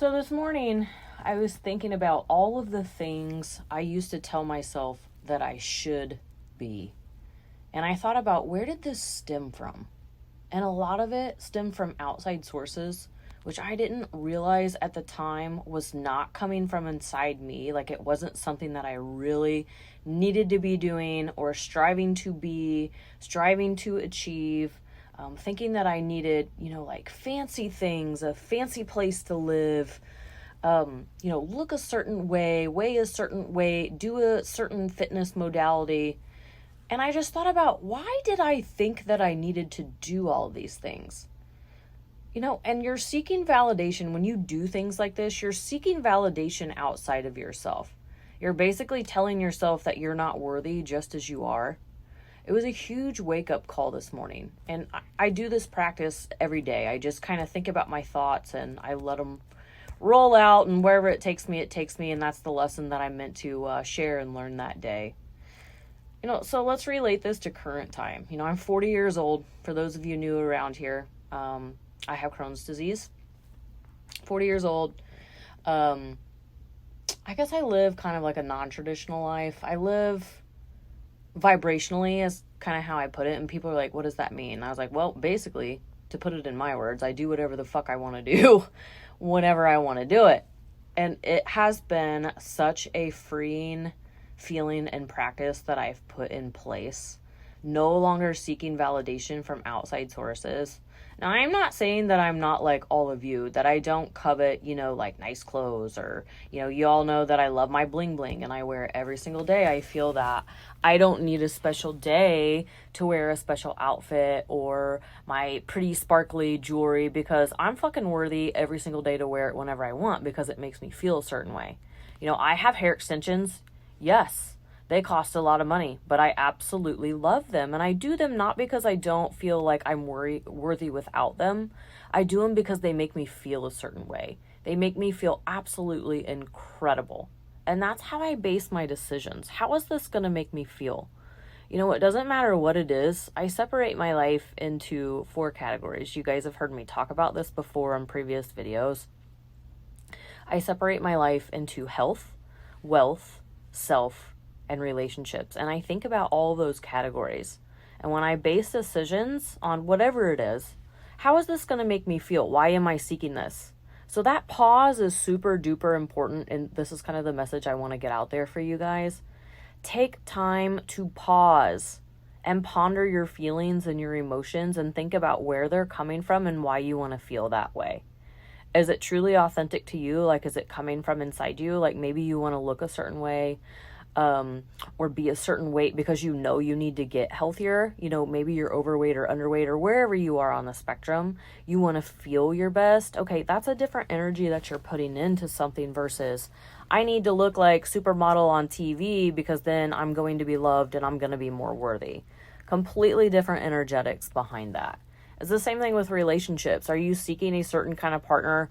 So this morning, I was thinking about all of the things I used to tell myself that I should be. And I thought about, where did this stem from? And a lot of it stemmed from outside sources, which I didn't realize at the time was not coming from inside me. Like, it wasn't something that I really needed to be doing or striving to be, striving to achieve. Thinking that I needed, like fancy things, a fancy place to live, look a certain way, weigh a certain way, do a certain fitness modality. And I just thought about, why did I think that I needed to do all these things? And you're seeking validation when you do things like this. You're seeking validation outside of yourself. You're basically telling yourself that you're not worthy just as you are. It was a huge wake-up call this morning. And I do this practice every day. I just kind of think about my thoughts and I let them roll out, and wherever it takes me, it takes me. And that's the lesson that I'm meant to share and learn that day. So let's relate this to current time. I'm 40 years old. For those of you new around here, I have Crohn's disease. 40 years old. I guess I live kind of like a non-traditional life. I live vibrationally, is kind of how I put it. And people are like, what does that mean? And I was like, well, basically, to put it in my words, I do whatever the fuck I want to do whenever I want to do it. And it has been such a freeing feeling and practice that I've put in place. No longer seeking validation from outside sources. Now, I'm not saying that I'm not like all of you, that I don't covet, like nice clothes, or, you all know that I love my bling bling and I wear it every single day. I feel that I don't need a special day to wear a special outfit or my pretty sparkly jewelry, because I'm fucking worthy every single day to wear it whenever I want, because it makes me feel a certain way. I have hair extensions. Yes, they cost a lot of money, but I absolutely love them. And I do them not because I don't feel like I'm worthy without them. I do them because they make me feel a certain way. They make me feel absolutely incredible. And that's how I base my decisions. How is this going to make me feel? It doesn't matter what it is. I separate my life into 4 categories. You guys have heard me talk about this before on previous videos. I separate my life into health, wealth, self, and relationships. And I think about all those categories. And when I base decisions on whatever it is, how is this going to make me feel? Why am I seeking this? So that pause is super duper important. And this is kind of the message I want to get out there for you guys. Take time to pause and ponder your feelings and your emotions and think about where they're coming from and why you want to feel that way. Is it truly authentic to you? Like, is it coming from inside you? Like, maybe you want to look a certain way, or be a certain weight because you need to get healthier. Maybe you're overweight or underweight, or wherever you are on the spectrum, you want to feel your best. Okay, that's a different energy that you're putting into something versus, I need to look like supermodel on TV because then I'm going to be loved and I'm going to be more worthy. Completely different energetics behind that. It's the same thing with relationships. Are you seeking a certain kind of partner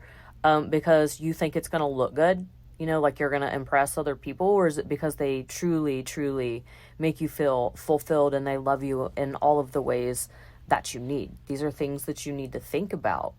because you think it's going to look good? Like you're going to impress other people? Or is it because they truly, truly make you feel fulfilled and they love you in all of the ways that you need? These are things that you need to think about.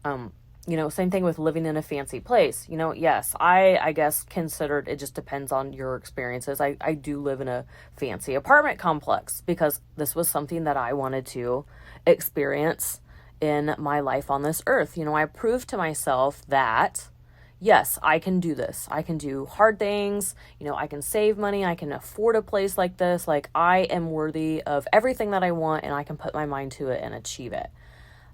Same thing with living in a fancy place. Yes, I guess considered, it just depends on your experiences. I do live in a fancy apartment complex because this was something that I wanted to experience in my life on this earth. I proved to myself that, yes, I can do this. I can do hard things. I can save money. I can afford a place like this. Like, I am worthy of everything that I want, and I can put my mind to it and achieve it.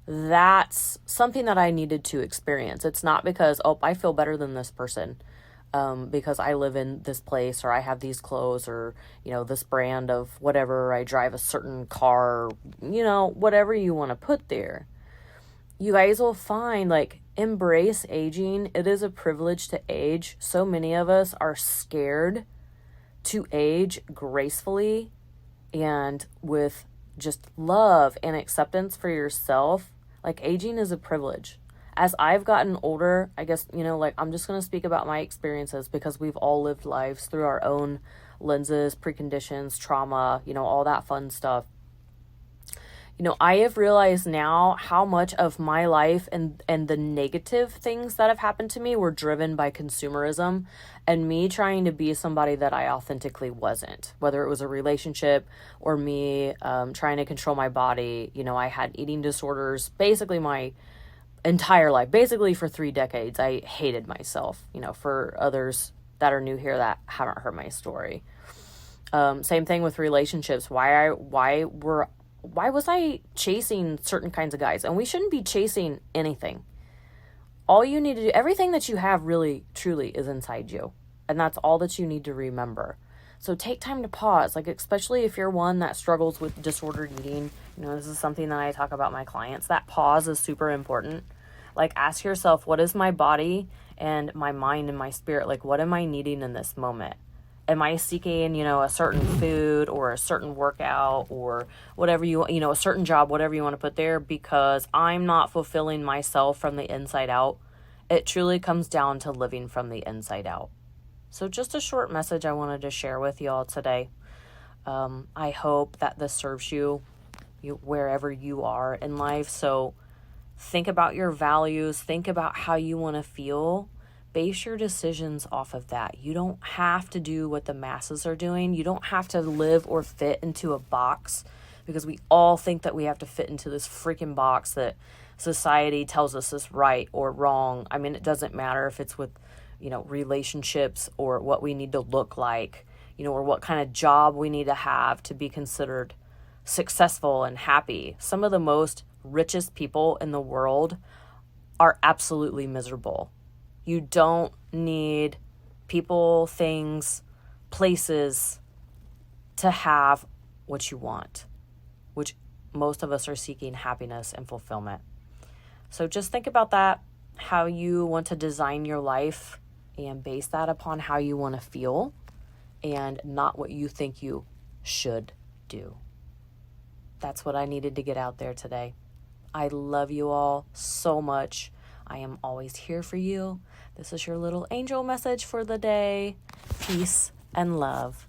That's something that I needed to experience. It's not because, I feel better than this person because I live in this place, or I have these clothes, or, this brand of whatever, or I drive a certain car, whatever you want to put there. You guys will find, like, embrace aging. It is a privilege to age. So many of us are scared to age gracefully and with just love and acceptance for yourself. Like, aging is a privilege. As I've gotten older, I guess, I'm just going to speak about my experiences because we've all lived lives through our own lenses, preconditions, trauma, all that fun stuff. I have realized now how much of my life and the negative things that have happened to me were driven by consumerism and me trying to be somebody that I authentically wasn't, whether it was a relationship or me trying to control my body. I had eating disorders basically my entire life. Basically for 3 decades, I hated myself. For others that are new here that haven't heard my story. Same thing with relationships. Why was I chasing certain kinds of guys? And we shouldn't be chasing anything. All you need to do, everything that you have really, truly is inside you. And that's all that you need to remember. So take time to pause, like especially if you're one that struggles with disordered eating. This is something that I talk about my clients. That pause is super important. Like ask yourself, what is my body and my mind and my spirit? Like what am I needing in this moment? Am I seeking, a certain food or a certain workout or whatever a certain job, whatever you want to put there, because I'm not fulfilling myself from the inside out? It truly comes down to living from the inside out. So just a short message I wanted to share with y'all today. I hope that this serves you wherever you are in life. So think about your values. Think about how you want to feel. Base your decisions off of that. You don't have to do what the masses are doing. You don't have to live or fit into a box, because we all think that we have to fit into this freaking box that society tells us is right or wrong. I mean, it doesn't matter if it's with, relationships or what we need to look like, or what kind of job we need to have to be considered successful and happy. Some of the most richest people in the world are absolutely miserable. You don't need people, things, places to have what you want, which most of us are seeking happiness and fulfillment. So just think about that, how you want to design your life, and base that upon how you want to feel and not what you think you should do. That's what I needed to get out there today. I love you all so much. I am always here for you. This is your little angel message for the day. Peace and love.